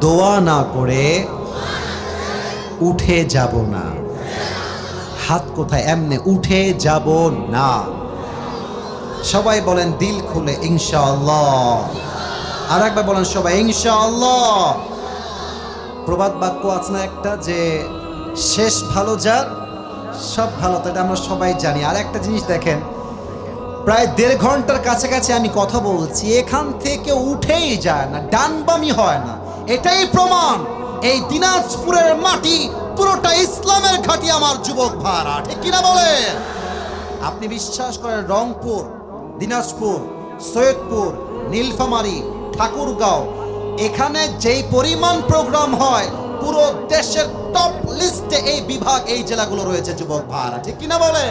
দোয়া না করে উঠে যাব না। হাত কোথায়? এমনে উঠে যাব না। সবাই বলেন দিল খুলে ইনশাআল্লাহ। আর একবার বলেন সবাই ইনশাআল্লাহ। প্রবাদ বাক্য আছে না একটা, যে শেষ ভালো যার সব ভালো, তো এটা আমরা সবাই জানি। আর একটা জিনিস দেখেন, প্রায় 1.5 ঘন্টার কাছাকাছি আমি কথা বলছি, এখান থেকে উঠেই যায় না, ডানবামি হয় না। এটাই প্রমাণ এই দিনাজপুরের মাটি পুরোটা ইসলামের ঘাঁটি আমার যুবক ভাড়া। ঠিক কিনা বলে? আপনি বিশ্বাস করেন, রংপুর, দিনাজপুর, সৈয়দপুর, নীলফামারী, ঠাকুরগাঁও, এখানে যেই পরিমাণ প্রোগ্রাম হয়, পুরো দেশের টপ লিস্টে এই বিভাগ, এই জেলাগুলো রয়েছে যুবক ভাড়া। ঠিক কিনা বলে?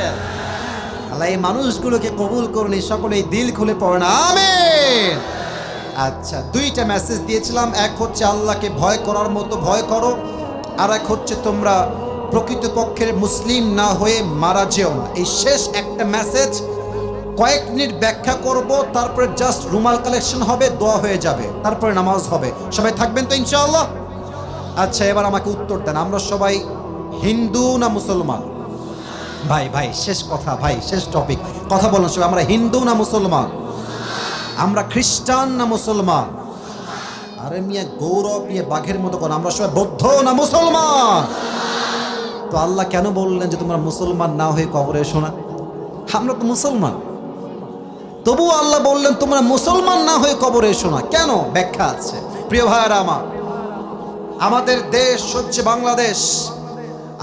আল্লাহ এই মানুষগুলোকে কবুল করুন, সকলেই দিল খুলে পড়েন আমিন। আচ্ছা, 2টা মেসেজ দিয়েছিলাম, এক হচ্ছে আল্লাহকে ভয় করার মতো ভয় করো, আর এক হচ্ছে তোমরা প্রকৃতপক্ষের মুসলিম না হয়ে মারা যেও না। এই শেষ একটা মেসেজ কয়েক মিনিট ব্যাখ্যা করব, তারপরে জাস্ট রুমাল কালেকশন হবে, দোয়া হয়ে যাবে, তারপরে নামাজ হবে। সবাই থাকবেন তো ইনশাআল্লাহ? আচ্ছা, এবার আমাকে উত্তর দেন, আমরা সবাই হিন্দু না মুসলমান? ভাই ভাই শেষ কথা, ভাই শেষ টপিক, কথা বলেন সবাই। আমরা হিন্দু না মুসলমান? আমরা খ্রিস্টান না মুসলমান? আরে মিয়া গৌরব নিয়ে বাঘের মতো কোন, আমরা সবাই বৌদ্ধ না মুসলমান? তো আল্লাহ কেন বললেন যে তোমরা মুসলমান না হয়ে কবরে এসো না? আমরা তো মুসলমান, তবুও আল্লাহ বললেন তোমরা মুসলমান না হয়ে কবরে এসো না। কেন? ব্যাখ্যা আছে। প্রিয় ভাইয়েরা আমার, আমাদের দেশ হচ্ছে বাংলাদেশ।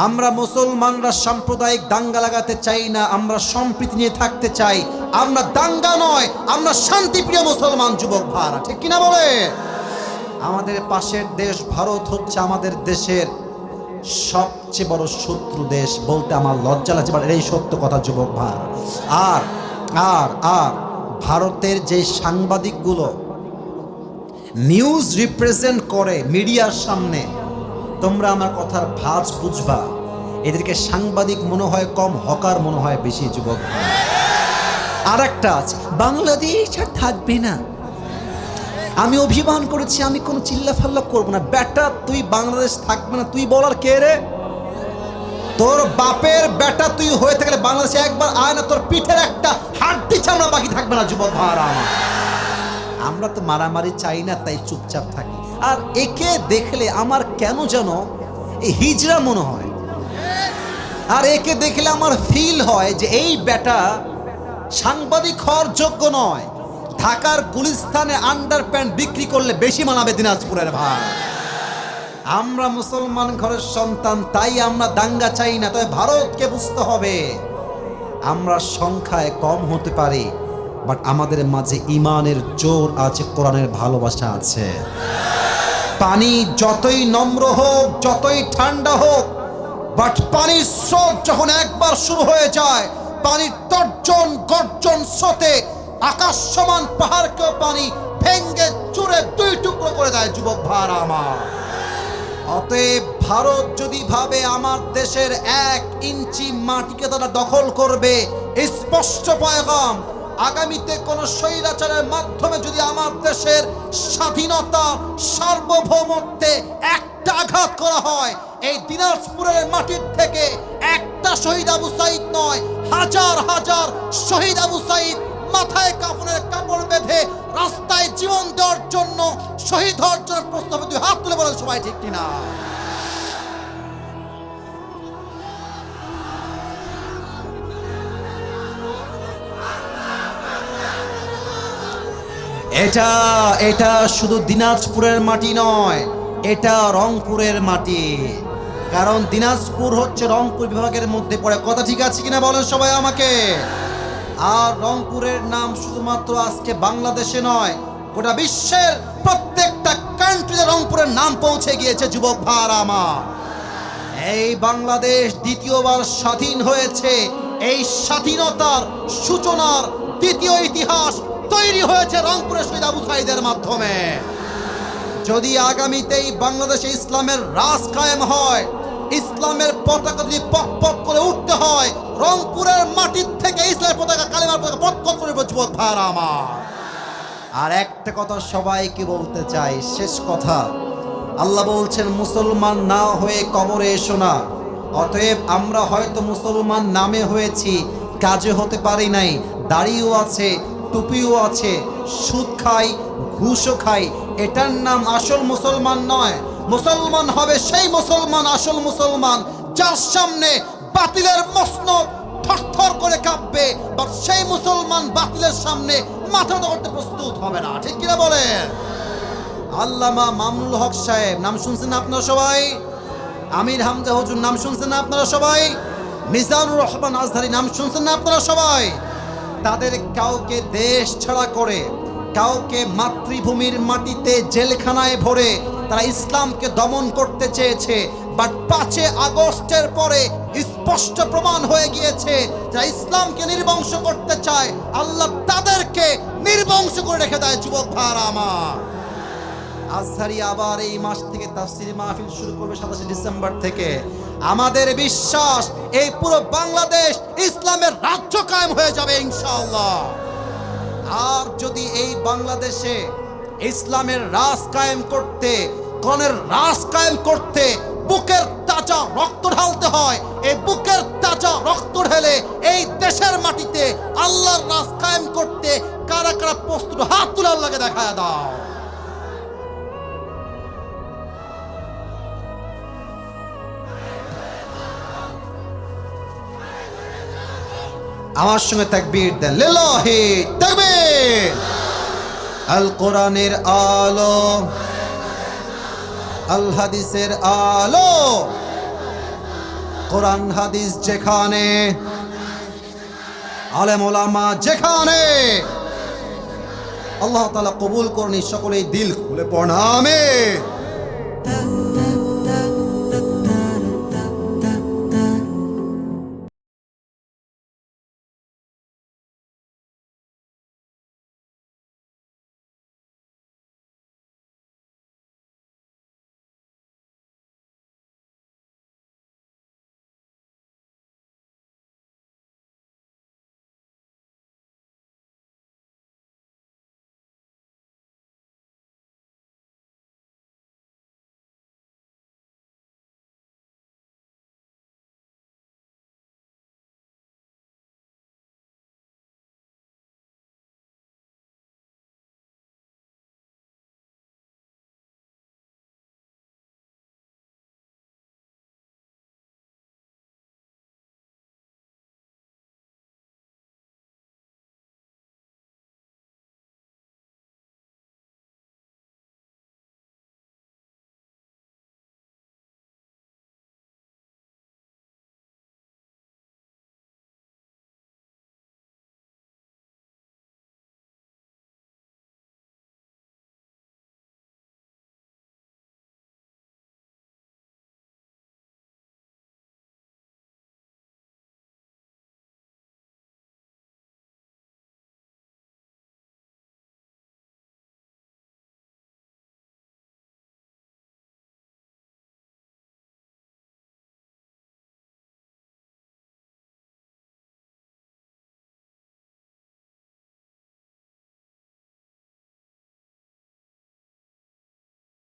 আমরা মুসলমানরা সাম্প্রদায়িক দাঙ্গা লাগাতে চাই না, আমরা সম্প্রীতি নিয়ে থাকতে চাই। আমরা দাঙ্গা নয়, আমরা শান্তিপ্রিয় মুসলমান যুবক ভাড়া। ঠিক কিনা বলে? আমাদের পাশের দেশ ভারত হচ্ছে আমাদের দেশের সবচেয়ে বড় শত্রু দেশ। বলতে আমার লজ্জা লাগছে, বাট এই সত্য কথা যুবক ভাড়া। আর আর আর ভারতের যে সাংবাদিকগুলো নিউজ রিপ্রেজেন্ট করে মিডিয়ার সামনে, তোমরা আমার কথার ভাঁজ বুঝবা, এদেরকে সাংবাদিক মনে হয় কম, হকার মনে হয় বেশি যুবক। আর একটা আছে, বাংলাদেশ আর থাকবে না। আমি অভিমান করেছি, আমি কোনো চিল্লাফাল্লা করবো না। বেটা তুই বাংলাদেশ থাকবে না, তুই বলার কে রে? তোর বাপের বেটা তুই হয়ে থাকলে বাংলাদেশে একবার আয় না, তোর পিঠের একটা হাড্ডি চামড়া বাকি থাকবে না যুবক ভাড়া আমার। আমরা তো মারামারি চাই না, তাই চুপচাপ থাকি। আর একে দেখলে আমার কেন যেন এই হিজড়া মনে হয়, আর একে দেখলে আমার ফিল হয় যে এই বেটা সাংবাদিক হওয়ার যোগ্য নয়। ঢাকার গুলিস্তানে আন্ডারপ্যান্ট বিক্রি করলে বেশি মানাবে দিনাজপুরের ভাই। আমরা মুসলমান ঘরের সন্তান, তাই আমরা দাঙ্গা চাই না। তবে ভারতকে বুঝতে হবে আমরা সংখ্যায় কম হতে পারি, বাট আমাদের মাঝে ইমানের জোর আছে, কোরআনের ভালোবাসা আছে। পানি যতই নম্র হোক, যতই ঠান্ডা হোক, বাট পানির স্রোত যখন একবার শুরু হয়ে যায়, পানির তর্জন গর্জন স্রোতে আকাশ সমান পাহাড়কেও পানি ভেঙ্গে চুরে দুই টুকরো করে দেয় যুবক ভাইরা আমার। অতএব ভারত যদি ভাবে আমার দেশের 1 ইঞ্চি মাটিকে তারা দখল করবে, স্পষ্ট পয়গাম, আগামীতে কোন স্বৈরাচারের মাধ্যমে যদি আমার দেশের স্বাধীনতা সার্বভৌমত্বে একটা আঘাত করা হয়, এই দিনাজপুরের মাটির থেকে একটা শহীদ আবু সাঈদ নয়, হাজার হাজার শহীদ আবু সাঈদ মাথায় কাফনের কাপড় বেঁধে রাস্তায় জীবন দেওয়ার জন্য, শহীদ হওয়ার জন্য প্রস্তাবে দুই হাত তুলে বলেন সবাই, ঠিক কিনা? এটা এটা শুধু দিনাজপুরের মাটি নয়, এটা রংপুরের মাটি। কারণ দিনাজপুর হচ্ছে রংপুর বিভাগের মধ্যে পড়ে। কথা ঠিক আছে কিনা বলেন সবাই আমাকে। আর রংপুরের নাম শুধুমাত্র আজকে বাংলাদেশে নয়, গোটা বিশ্বের প্রত্যেকটা কান্ট্রিতে রংপুরের নাম পৌঁছে গিয়েছে যুবক ভাইরা আমার। এই বাংলাদেশ দ্বিতীয়বার স্বাধীন হয়েছে, এই স্বাধীনতার সূচনার দ্বিতীয় ইতিহাস তৈরি হয়েছে রংপুরের শহীদ আবু সাঈদের মাধ্যমে। যদি আগামীতেই বাংলাদেশে ইসলামের রাজ কায়েম হয়, ইসলামের পতাকা যদি পক পক করে উঠতে হয়, রংপুরের মাটির থেকে ইসলামের পতাকা, কালেমার পতাকা পক পক করে যুবক ভাইরা আমার। আর একটা কথা সবাইকে বলতে চাই, শেষ কথা, আল্লাহ বলছেন মুসলমান না হয়ে কবরে এসো না। অতএব আমরা হয়তো মুসলমান নামে হয়েছি, কাজে হতে পারি নাই। দাড়িও আছে, টুপিও আছে, সুদ খাই, ঘুষও খাই, এটার নাম আসল মুসলমান নয়। মুসলমান হবে সেই মুসলমান, আসল মুসলমান, যার সামনে বাতিলের মসনদ থরথর করে কাঁপবে, বা সেই মুসলমান বাতিলের সামনে মাথা ধরতে প্রস্তুত হবে না, ঠিক কিনা বলেন? আল্লামা মামুনুল হক সাহেব নাম শুনছেন না আপনারা সবাই? আমির হামজা হুজুর নাম শুনছেন না আপনারা সবাই? মিজানুর রহমান আজহারি নাম শুনছেন না আপনারা সবাই? তাদের কাউকে দেশ ছাড়া করে, কাউকে মাতৃভূমির মাটিতে জেলখানায় ভরে তারা ইসলামকে দমন করতে চেয়েছে। বাট 5 আগস্টের পরে স্পষ্ট প্রমাণ হয়ে গিয়েছে যারা ইসলামকে নির্বংশ করতে চায়, আল্লাহ তাদেরকে নির্বংশ করে রেখে দেয় যুবক ভাইরা আমার। আজহারি আবার এই মাস থেকে তাফসীর মাহফিল শুরু করবে 27 ডিসেম্বর থেকে। আমাদের বিশ্বাস এই পুরো বাংলাদেশ ইসলামের রাজ্য কায়েম হয়ে যাবে ইনশাআল্লাহ। আর যদি এই বাংলাদেশে ইসলামের রাজ কায়েম করতে, কোরআনের রাজ কায়েম করতে বুকের তাজা রক্ত ঢালতে হয়, এই বুকের তাজা রক্ত ঢেলে এই দেশের মাটিতে আল্লাহর রাজ কায়েম করতে কারা কারা প্রস্তুত, হাত তুলে আল্লাহকে দেখায় দাও। আমার সঙ্গে তাকবীর দেন, লিল্লাহি তাকবীর। আল কোরআনের আলো, আল হাদিসের আলো, কোরআন হাদিস যেখানে, আলেম ওলামা যেখানে, আল্লাহ তাআলা কবুল করুন। সকলেই দিল খুলে পড়ুন আমিন।